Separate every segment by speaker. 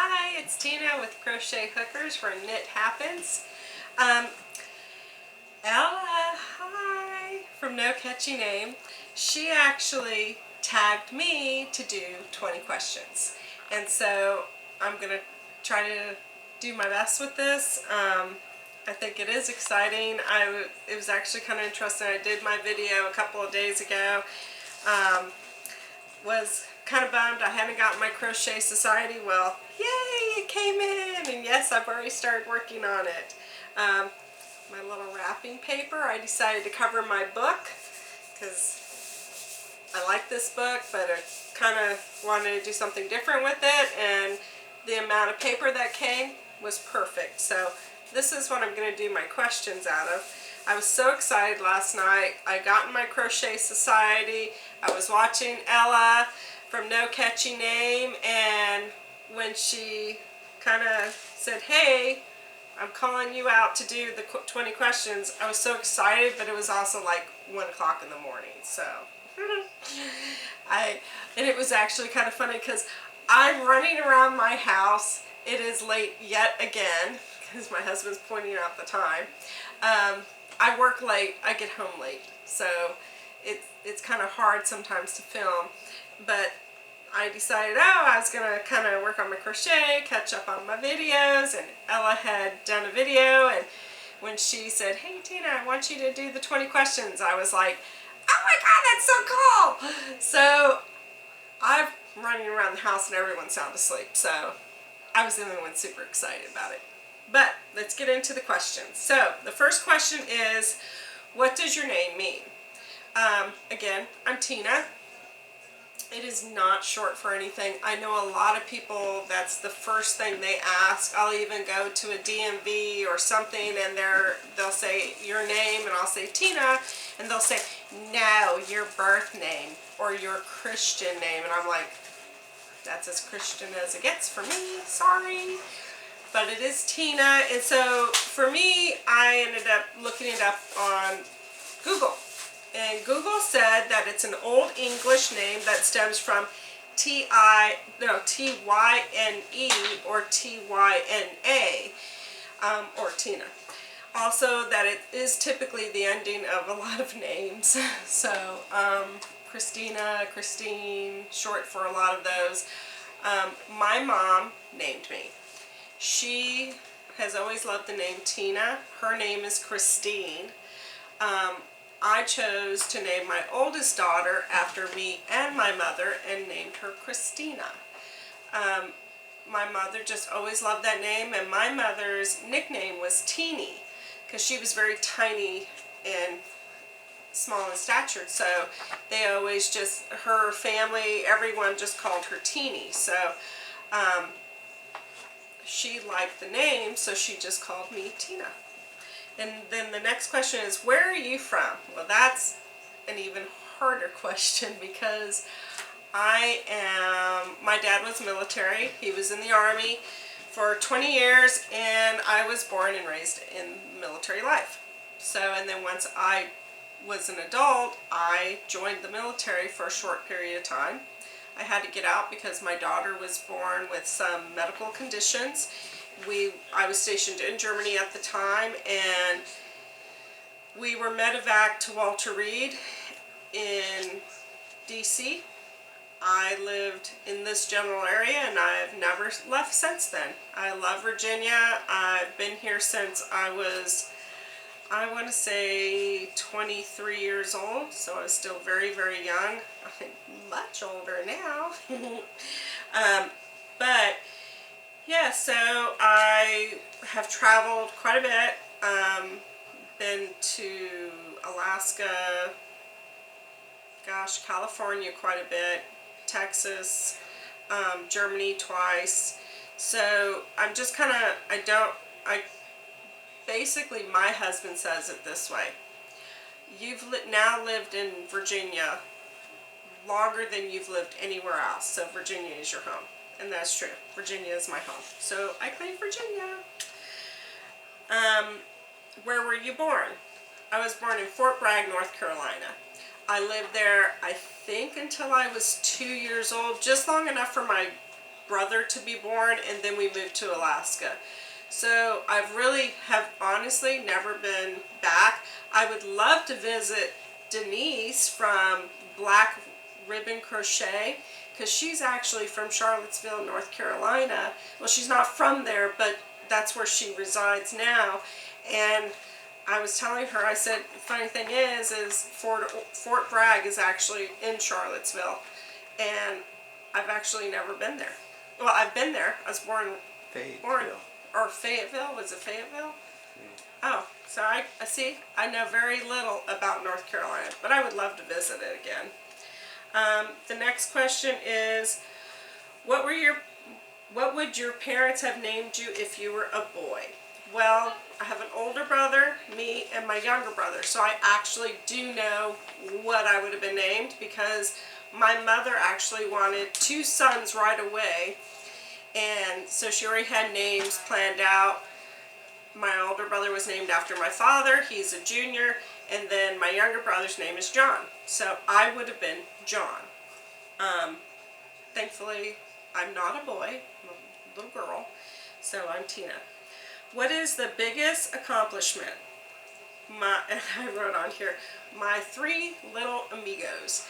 Speaker 1: Hi, it's Dina with Crochet Hookers where knit happens. Ella, hi, from No Catchy Name. She actually tagged me to do 20 questions. And so I'm going to try to do my best with this. I think it is exciting. It was actually kind of interesting. I did my video a couple of days ago. Was kind of bummed I hadn't gotten my Crochet Society. Well, yay, it came in, and yes, I've already started working on it. My little wrapping paper, I decided to cover my book because I like this book, but I kind of wanted to do something different with it, and the amount of paper that came was perfect. So this is what I'm going to do my questions out of. I was so excited last night. I got in my Crochet Society. I was watching Ella from No Catchy Name, and when she kind of said, hey, I'm calling you out to do the 20 questions, I was so excited, but it was also like 1 o'clock in the morning. So and it was actually kind of funny because I'm running around my house. It is late yet again because my husband's pointing out the time. I work late, I get home late, so it's kind of hard sometimes to film, but I decided, I was going to kind of work on my crochet, catch up on my videos, and Ella had done a video, and when she said, hey Tina, I want you to do the 20 questions, I was like, oh my god, that's so cool! So I'm running around the house and everyone's sound asleep, so I was the only one super excited about it. But let's get into the questions. So the first question is, what does your name mean? Again, I'm Tina. It is not short for anything. I know a lot of people, that's the first thing they ask. I'll even go to a DMV or something and they'll say your name and I'll say Tina, and they'll say, no, your birth name or your Christian name. And I'm like, that's as Christian as it gets for me, sorry. But it is Tina, and so for me, I ended up looking it up on Google. And Google said that it's an Old English name that stems from T-Y-N-E or T-Y-N-A, or Tina. Also that it is typically the ending of a lot of names. So Christina, Christine, short for a lot of those. My mom named me. She has always loved the name Tina. Her name is Christine. I chose to name my oldest daughter after me and my mother and named her Christina. My mother just always loved that name, and my mother's nickname was Teeny because she was very tiny and small in stature, so they always just, her family, everyone just called her Teeny. So she liked the name, so she just called me Tina. And then the next question is, where are you from? Well, that's an even harder question because my dad was military. He was in the Army for 20 years, and I was born and raised in military life. So, and then once I was an adult, I joined the military for a short period of time. I had to get out because my daughter was born with some medical conditions. I was stationed in Germany at the time, and we were medevac to Walter Reed in DC. I lived in this general area and I've never left since then. I love Virginia. I've been here since I was, I want to say 23 years old, so I was still very, very young. I'm much older now. But yeah, so I have traveled quite a bit. Been to Alaska, gosh, California quite a bit, Texas, Germany twice. So I'm just kind of, basically my husband says it this way. You've now lived in Virginia longer than you've lived anywhere else, so Virginia is your home. And that's true. Virginia is my home. So I claim Virginia. Where were you born? I was born in Fort Bragg, North Carolina. I lived there, I think, until I was 2 years old, just long enough for my brother to be born, and then we moved to Alaska. So I've really have honestly never been back. I would love to visit Denise from Black Ribbon Crochet, because she's actually from Charlottesville, North Carolina. Well, she's not from there, but that's where she resides now. And I was telling her, I said, the funny thing is Fort Bragg is actually in Charlottesville, and I've actually never been there. Well, I've been there. I was born or Fayetteville. Was it Fayetteville? Oh, so I see. I know very little about North Carolina, but I would love to visit it again. The next question is, what would your parents have named you if you were a boy? Well, I have an older brother, me, and my younger brother, so I actually do know what I would have been named, because my mother actually wanted 2 sons right away, and so she already had names planned out. My older brother was named after my father. He's a junior. And then my younger brother's name is John. So I would have been John. Thankfully, I'm not a boy. I'm a little girl. So I'm Tina. What is the biggest accomplishment? And I wrote on here, my 3 little amigas.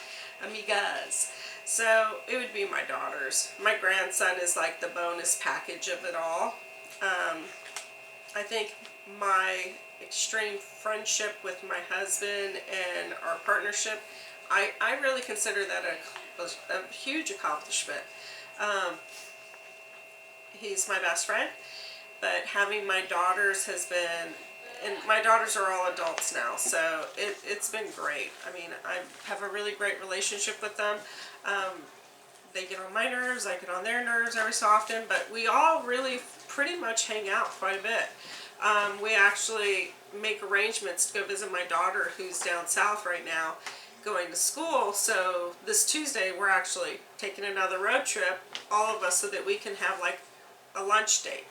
Speaker 1: So it would be my daughters. My grandson is like the bonus package of it all. I think my extreme friendship with my husband and our partnership, I really consider that a huge accomplishment. He's my best friend, but having my daughters has been, and my daughters are all adults now, so it's been great. I mean, I have a really great relationship with them. They get on my nerves, I get on their nerves every so often, but we all really pretty much hang out quite a bit. We actually make arrangements to go visit my daughter, who's down south right now going to school. So this Tuesday we're actually taking another road trip, all of us, so that we can have like a lunch date.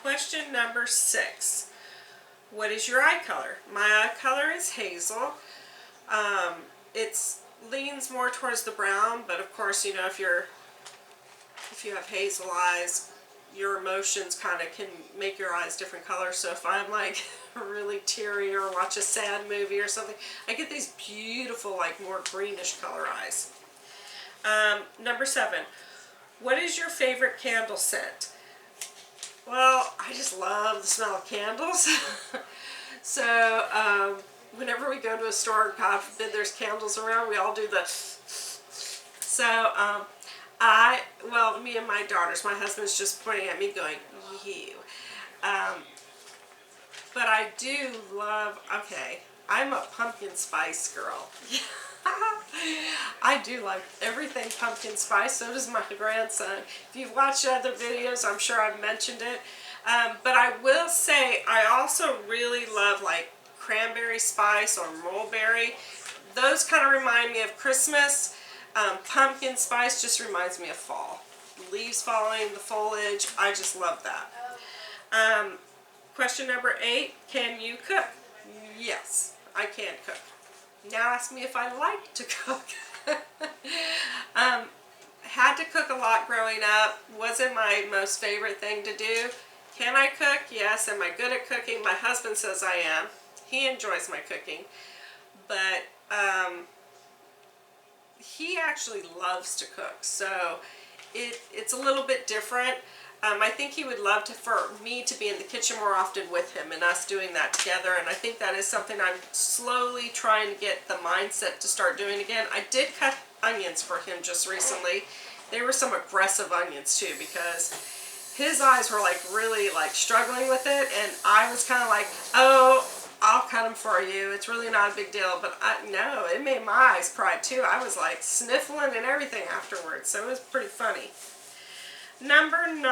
Speaker 1: Question number 6. What is your eye color? My eye color is hazel. It's leans more towards the brown, but of course, you know, if you have hazel eyes, your emotions kind of can make your eyes different colors. So if I'm like really teary or watch a sad movie or something, I get these beautiful, like more greenish color eyes. Number 7. What is your favorite candle scent? Well, I just love the smell of candles. So whenever we go to a store, God forbid there's candles around, we all do the. So well, me and my daughters, my husband's just pointing at me going, ew. But I do love, okay, I'm a pumpkin spice girl. I do like everything pumpkin spice, so does my grandson. If you've watched other videos, I'm sure I've mentioned it. But I will say, I also really love like cranberry spice or mulberry. Those kind of remind me of Christmas. Pumpkin spice just reminds me of fall. Leaves falling, the foliage, I just love that. Question number 8, can you cook? Yes, I can cook. Now ask me if I like to cook. Had to cook a lot growing up. Wasn't my most favorite thing to do. Can I cook? Yes. Am I good at cooking? My husband says I am. He enjoys my cooking. But he actually loves to cook. So it's a little bit different. I think he would love for me to be in the kitchen more often with him and us doing that together, and I think that is something I'm slowly trying to get the mindset to start doing again. I did cut onions for him just recently. They were some aggressive onions too, because his eyes were like really like struggling with it, and I was kind of like, oh, I'll cut them for you. It's really not a big deal. But no, it made my eyes cry too. I was like sniffling and everything afterwards, so it was pretty funny. Number 9.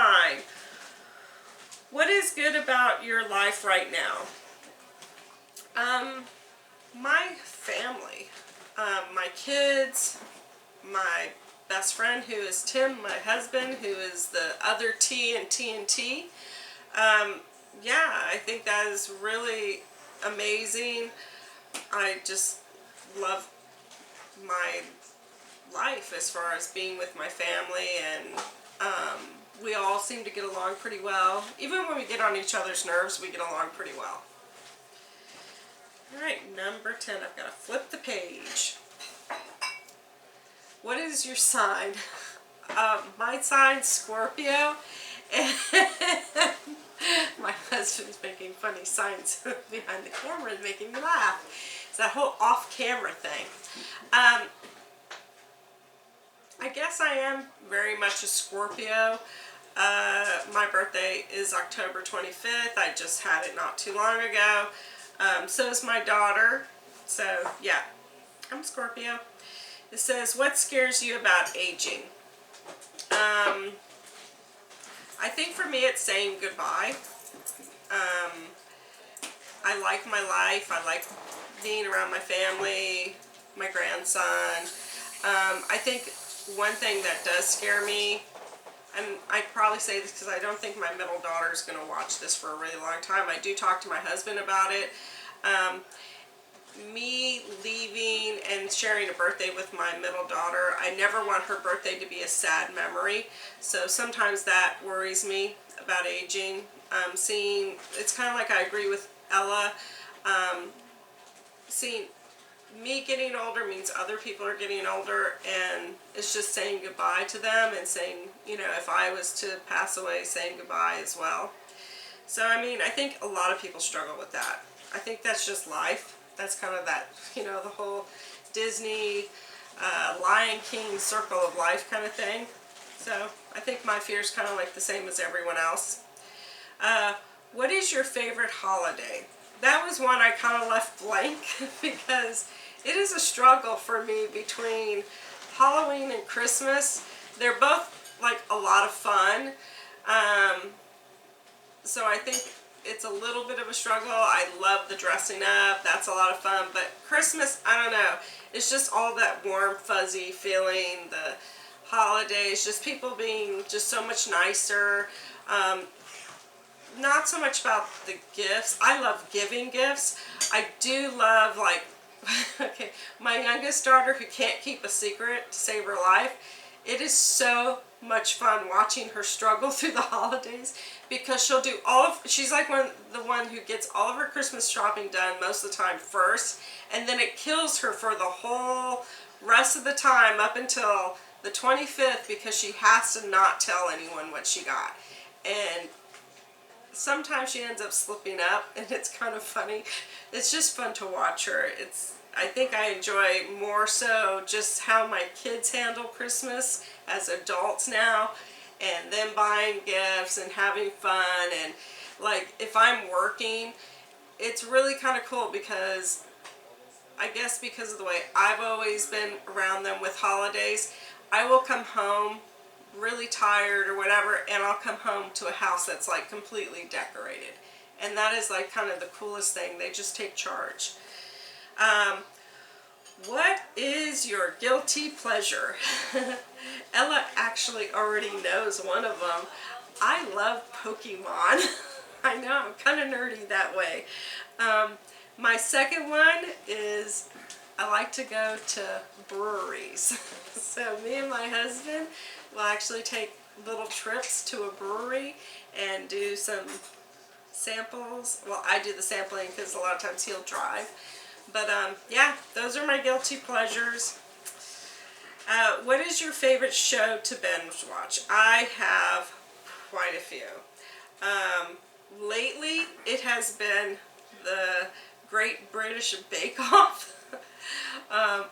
Speaker 1: What is good about your life right now? My family, my kids, my best friend who is Tim, my husband who is the other T in TNT. Yeah, I think that is really amazing. I just love life as far as being with my family, and we all seem to get along pretty well. Even when we get on each other's nerves, we get along pretty well. Alright, number 10. I've got to flip the page. What is your sign? My sign's Scorpio, and my husband's making funny signs behind the camera and making me laugh. It's that whole off-camera thing. I guess I am very much a Scorpio. My birthday is October 25th. I just had it not too long ago. So is my daughter. So, yeah, I'm Scorpio. It says, what scares you about aging? I think for me it's saying goodbye. I like my life. I like being around my family, my grandson. I think one thing that does scare me, and I probably say this because I don't think my middle daughter is going to watch this for a really long time. I do talk to my husband about it. Me leaving and sharing a birthday with my middle daughter, I never want her birthday to be a sad memory. So sometimes that worries me about aging. It's kind of like I agree with Ella. Seeing me getting older means other people are getting older, and it's just saying goodbye to them and saying, you know, if I was to pass away, saying goodbye as well. So, I mean, I think a lot of people struggle with that. I think that's just life. That's kind of that, you know, the whole Disney, Lion King circle of life kind of thing. So, I think my fear is kind of like the same as everyone else. What is your favorite holiday? That was one I kind of left blank because it is a struggle for me between Halloween and Christmas. They're both like a lot of fun. So I think it's a little bit of a struggle. I love the dressing up. That's a lot of fun. But Christmas, I don't know. It's just all that warm, fuzzy feeling. The holidays, just people being just so much nicer. Not so much about the gifts. I love giving gifts. I do love, like, okay, my youngest daughter who can't keep a secret to save her life. It is so much fun watching her struggle through the holidays because she'll do she's like the one who gets all of her Christmas shopping done most of the time first, and then it kills her for the whole rest of the time up until the 25th because she has to not tell anyone what she got. And sometimes she ends up slipping up, and it's kind of funny. It's just fun to watch her. I think I enjoy more so just how my kids handle Christmas as adults now, and them buying gifts and having fun. And like if I'm working, it's really kind of cool because I guess because of the way I've always been around them with holidays, I will come home really tired or whatever, and I'll come home to a house that's like completely decorated, and that is like kind of the coolest thing. They just take charge. What is your guilty pleasure? Ella actually already knows one of them. I love Pokemon. I know, I'm kind of nerdy that way. My second one is I like to go to breweries. So me and my husband will actually take little trips to a brewery and do some samples. Well, I do the sampling because a lot of times he'll drive. But yeah, those are my guilty pleasures. What is your favorite show to binge watch? I have quite a few. Lately, it has been the Great British Bake Off.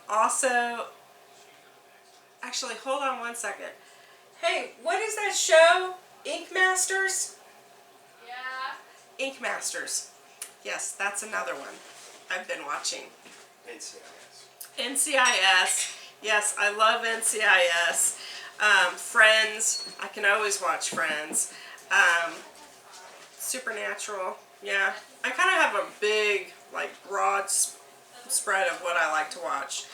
Speaker 1: Also, actually, hold on one second. Hey, what is that show? Ink Masters? Yeah. Ink Masters. Yes, that's another one I've been watching.
Speaker 2: NCIS.
Speaker 1: NCIS. Yes, I love NCIS. Friends. I can always watch Friends. Supernatural. Yeah. I kind of have a big, like, broad spread of what I like to watch.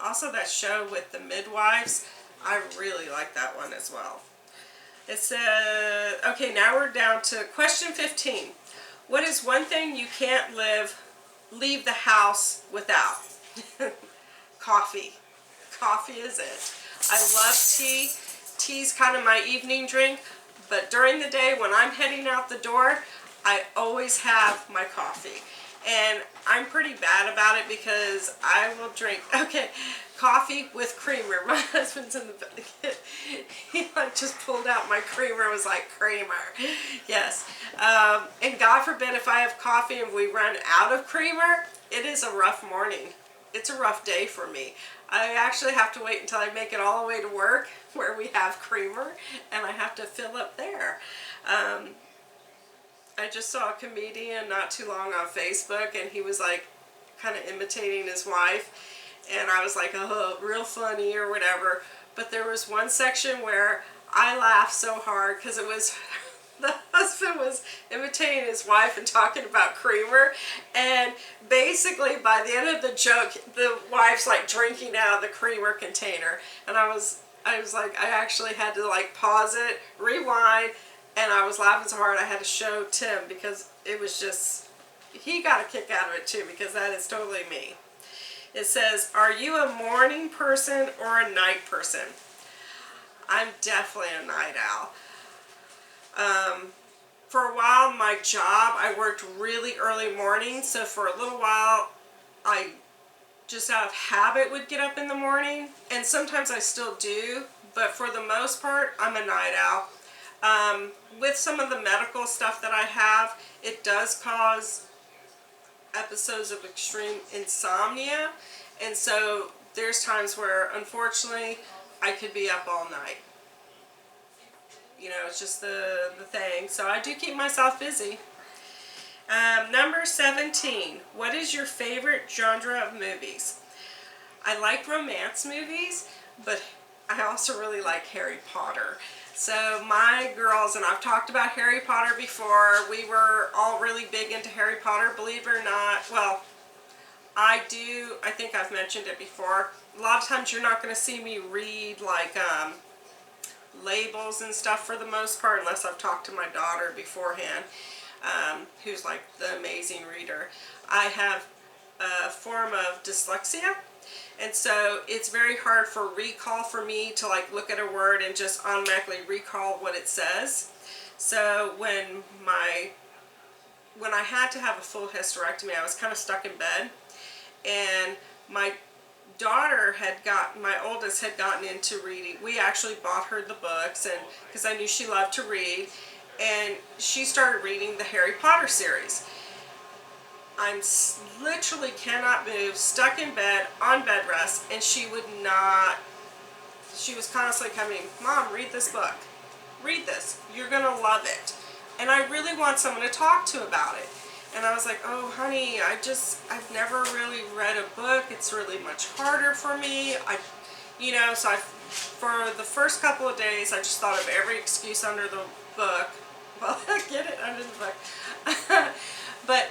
Speaker 1: Also, that show with the midwives. I really like that one as well. It says, okay, now we're down to question 15. What is one thing you can't leave the house without? Coffee. coffee is it. I love tea. Tea's kind of my evening drink, but during the day when I'm heading out the door, I always have my coffee. And I'm pretty bad about it because I will drink, coffee with creamer. My husband's in the back. He like just pulled out my creamer and was like, creamer. Yes. And God forbid if I have coffee and we run out of creamer, it is a rough morning. It's a rough day for me. I actually have to wait until I make it all the way to work where we have creamer and I have to fill up there. I just saw a comedian not too long on Facebook and he was like kind of imitating his wife and I was like, oh, real funny or whatever. But there was one section where I laughed so hard because it was the husband was imitating his wife and talking about creamer, and basically by the end of the joke the wife's like drinking out of the creamer container, and I was like, I actually had to like pause it, rewind, and I was laughing so hard I had to show Tim because it was just, he got a kick out of it too because that is totally me. It says, are you a morning person or a night person? I'm definitely a night owl. For a while, my job, I worked really early morning, so for a little while, I just out of habit would get up in the morning, and sometimes I still do, but for the most part, I'm a night owl. With some of the medical stuff that I have, it does cause episodes of extreme insomnia, and so there's times where, unfortunately, I could be up all night. You know, it's just the thing. So I do keep myself busy. Number 17. What is your favorite genre of movies? I like romance movies, but I also really like Harry Potter. So my girls, and I've talked about Harry Potter before, we were all really big into Harry Potter, believe it or not. Well, I think I've mentioned it before. A lot of times you're not going to see me read like labels and stuff for the most part, unless I've talked to my daughter beforehand, who's like the amazing reader. I have a form of dyslexia, and so it's very hard for recall for me to like look at a word and just automatically recall what it says. So when I had to have a full hysterectomy, I was kind of stuck in bed, and my daughter my oldest had gotten into reading. We actually bought her the books, and because I knew she loved to read, and she started reading the Harry Potter series. I'm literally cannot move, stuck in bed, on bed rest, and she would not, she was constantly coming, Mom, read this book. Read this. You're going to love it. And I really want someone to talk to about it. And I was like, oh, honey, I've never really read a book. It's really much harder for me. So for the first couple of days, I just thought of every excuse under the book. Well, get it, under the book. But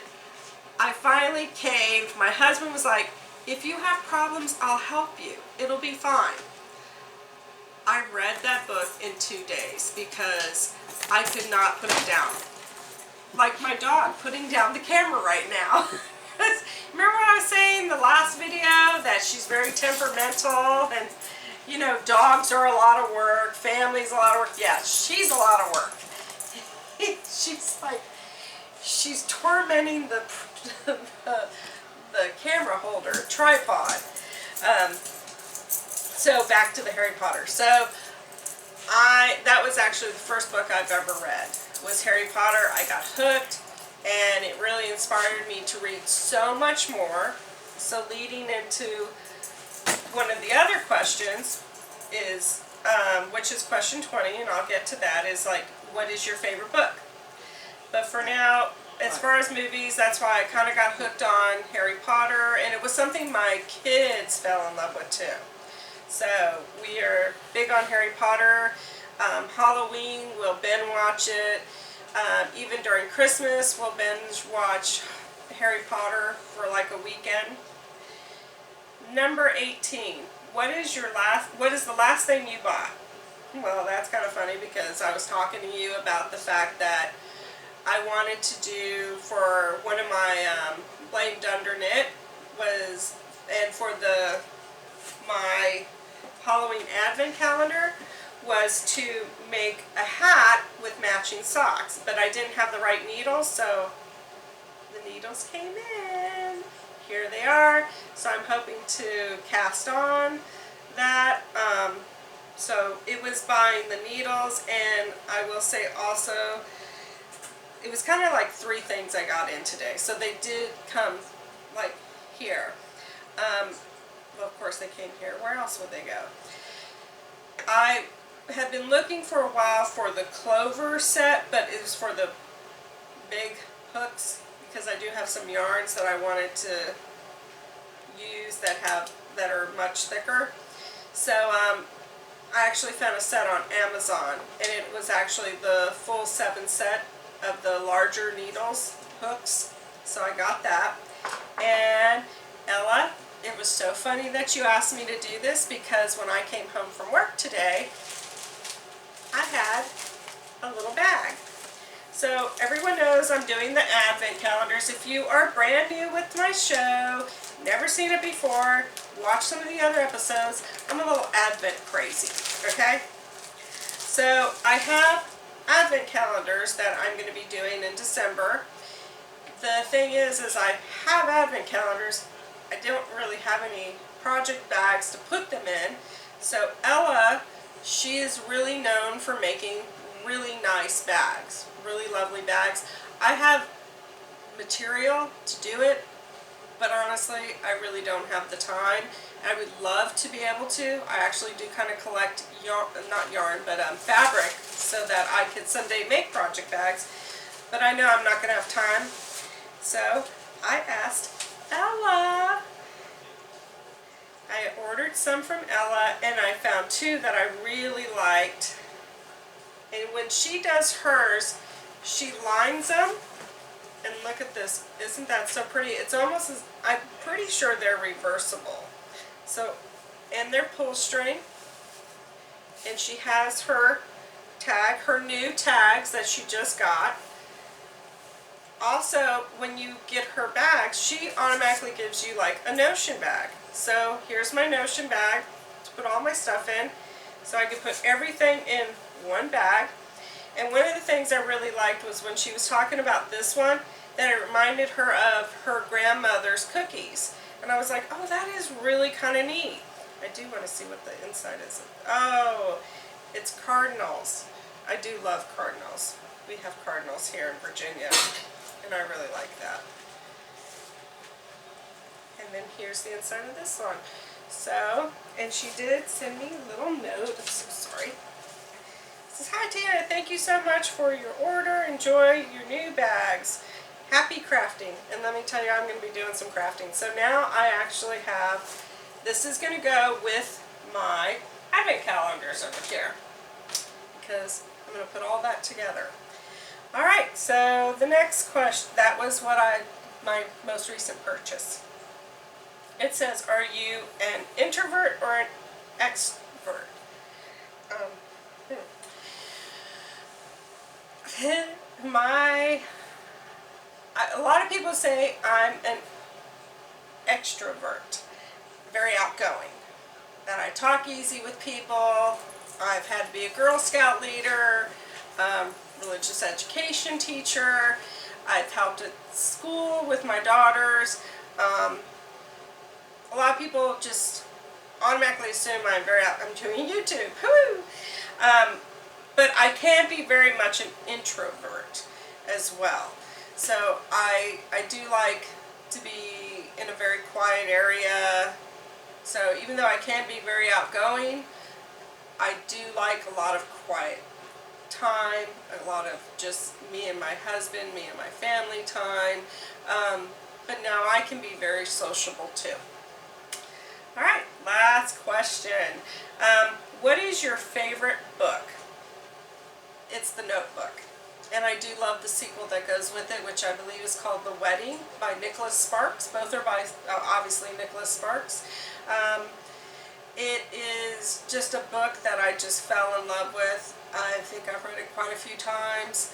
Speaker 1: I finally caved. My husband was like, if you have problems, I'll help you. It'll be fine. I read that book in 2 days because I could not put it down. Like my dog putting down the camera right now. Remember what I was saying in the last video that she's very temperamental, and you know, dogs are a lot of work, family's a lot of work. Yeah, she's a lot of work. She's tormenting the camera holder, tripod. So back to the Harry Potter. So that was actually the first book I've ever read, was Harry Potter. I got hooked, and it really inspired me to read so much more. So leading into one of the other questions is, which is question 20, and I'll get to that, is like, what is your favorite book? But for now, as far as movies, that's why I kind of got hooked on Harry Potter, and it was something my kids fell in love with too. So we are big on Harry Potter. Halloween, we'll binge watch it. Even during Christmas, we'll binge watch Harry Potter for like a weekend. Number 18. What is the last thing you bought? Well, that's kind of funny because I was talking to you about the fact that I wanted to do for one of my blade under knit was, and for my Halloween advent calendar was to make a hat with matching socks, but I didn't have the right needles, so the needles came in. Here they are. So I'm hoping to cast on that. So it was buying the needles, and I will say also, it was kind of like 3 things I got in today. So they did come like here. Well, of course they came here. Where else would they go? I had been looking for a while for the clover set, but it was for the big hooks, because I do have some yarns that I wanted to use that are much thicker. So I actually found a set on Amazon, and it was actually the full 7 set of the larger needles, hooks. So I got that. And Ella, it was so funny that you asked me to do this, because when I came home from work today, I had a little bag. So everyone knows I'm doing the advent calendars. If you are brand new with my show, never seen it before, watch some of the other episodes. I'm a little advent crazy, okay? So I have advent calendars that I'm going to be doing in December. The thing is I have advent calendars. I don't really have any project bags to put them in. So Ella, she is really known for making really nice bags, really lovely bags. I have material to do it, but honestly, I really don't have the time. I would love to be able to. I actually do kind of collect yarn, not yarn, but fabric, so that I could someday make project bags. But I know I'm not going to have time. So I asked Ella. I ordered some from Ella, and I found 2 that I really liked. And when she does hers, she lines them. And look at this. Isn't that so pretty? It's almost as, I'm pretty sure they're reversible. So, and they're pull string. And she has her tag, her new tags that she just got. Also, when you get her bags, she automatically gives you like a Notion bag. So here's my Notion bag to put all my stuff in. So I could put everything in one bag. And one of the things I really liked was when she was talking about this one, that it reminded her of her grandmother's cookies. And I was like, oh, that is really kind of neat. I do want to see what the inside is. Oh, it's cardinals. I do love cardinals. We have cardinals here in Virginia, and I really like that. And then here's the inside of this one. So, and she did send me a little note. I'm so sorry. It says, hi Dina, thank you so much for your order. Enjoy your new bags. Happy crafting. And let me tell you, I'm going to be doing some crafting. So now I actually have, this is going to go with my advent calendars over here, because I'm going to put all that together. Alright, so the next question, that was what my most recent purchase. It says, are you an introvert or an extrovert? A lot of people say I'm an extrovert, very outgoing, that I talk easy with people. I've had to be a Girl Scout leader, religious education teacher. I've helped at school with my daughters. A lot of people just automatically assume I'm doing YouTube. Woo! But I can be very much an introvert as well. So I do like to be in a very quiet area. So even though I can be very outgoing, I do like a lot of quiet time, a lot of just me and my husband, me and my family time. But now I can be very sociable too. Alright, last question. What is your favorite book? It's The Notebook. And I do love the sequel that goes with it, which I believe is called The Wedding by Nicholas Sparks. Both are by, obviously, Nicholas Sparks. It is just a book that I just fell in love with. I think I've read it quite a few times.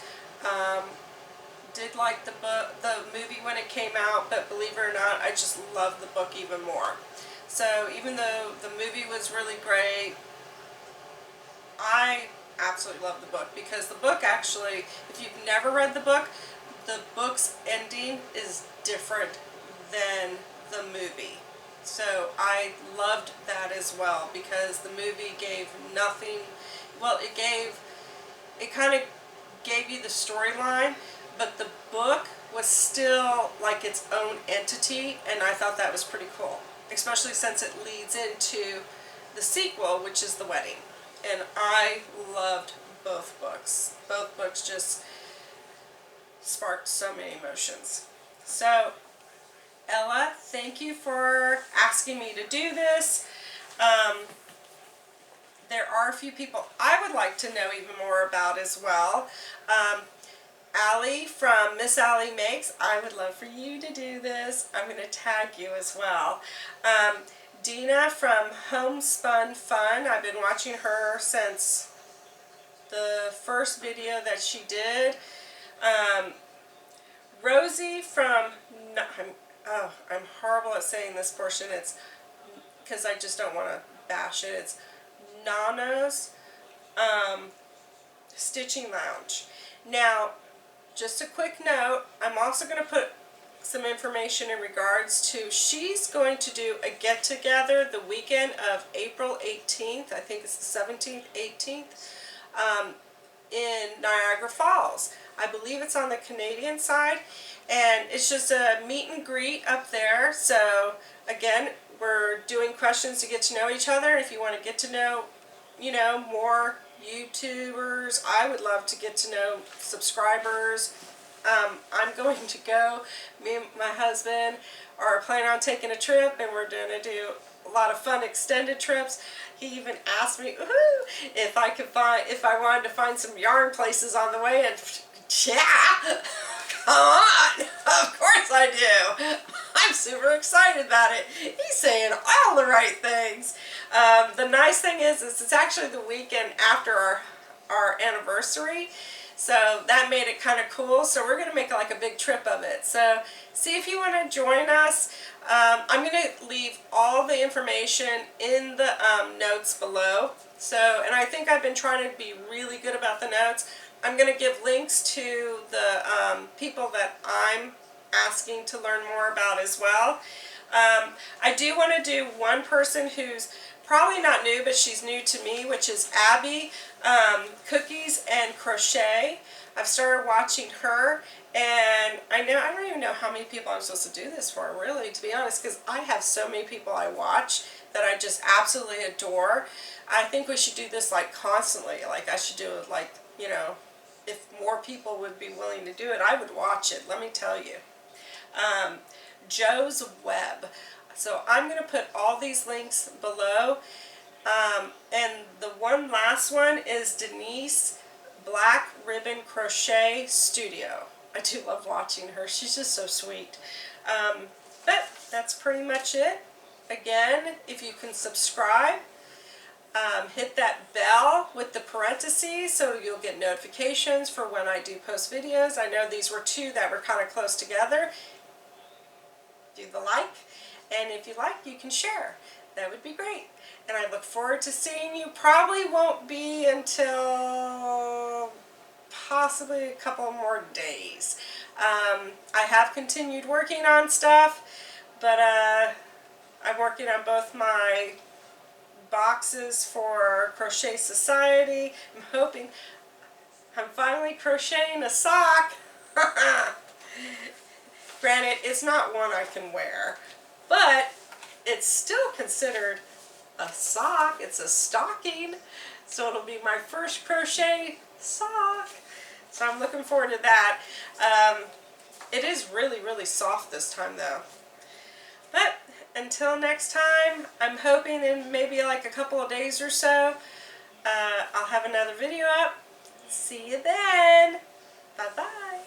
Speaker 1: Did like the movie when it came out, but believe it or not, I just love the book even more. So even though the movie was really great, I absolutely love the book, because the book actually, if you've never read the book's ending is different than the movie. So I loved that as well, because the movie gave nothing, well, it kind of gave you the storyline, but the book was still like its own entity, and I thought that was pretty cool, especially since it leads into the sequel, which is the wedding. And I loved both books. Both books just sparked so many emotions. So, Ella, thank you for asking me to do this. There are a few people I would like to know even more about as well. Allie from Miss Allie Makes, I would love for you to do this. I'm going to tag you as well. Dina from Homespun Fun, I've been watching her since the first video that she did. Rosie from, I'm horrible at saying this portion, it's because I just don't want to bash it. It's Nonna's Stitching Lounge. Now, just a quick note, I'm also going to put some information in regards to, she's going to do a get-together the weekend of April 18th, I think it's the 17th, 18th, in Niagara Falls. I believe it's on the Canadian side, and it's just a meet and greet up there. So again, we're doing questions to get to know each other. If you want to get to know, more YouTubers, I would love to get to know subscribers. I'm going to go. Me and my husband are planning on taking a trip, and we're going to do a lot of fun extended trips. He even asked me if I wanted to find some yarn places on the way, and yeah, come on, of course I do. I'm super excited about it. He's saying all the right things. The nice thing is it's actually the weekend after our anniversary. So that made it kind of cool. So we're going to make like a big trip of it. So see if you want to join us. I'm going to leave all the information in the notes below. So, and I think I've been trying to be really good about the notes. I'm going to give links to the people that I'm asking to learn more about as well. I do want to do one person who's probably not new, but she's new to me, which is Abby, Cookies and Crochet. I've started watching her, and I don't even know how many people I'm supposed to do this for, really, to be honest, because I have so many people I watch that I just absolutely adore. I think we should do this like constantly. Like I should do it like, if more people would be willing to do it, I would watch it, let me tell you. Joe's Webb. So I'm going to put all these links below. And the last one is Denise Black Ribbon Crochet Studio. I do love watching her. She's just so sweet. But that's pretty much it. Again, if you can subscribe, hit that bell with the parentheses so you'll get notifications for when I do post videos. I know these were two that were kind of close together. Do the like, and if you like, you can share. That would be great. And I look forward to seeing you. Probably won't be until possibly a couple more days. I have continued working on stuff, but I'm working on both my boxes for Crochet Society. I'm finally crocheting a sock. Granted, it's not one I can wear, but it's still considered a sock. It's a stocking, so it'll be my first crochet sock. So I'm looking forward to that. It is really, really soft this time though. But until next time, I'm hoping in maybe like a couple of days or so, I'll have another video up. See you then. Bye-bye.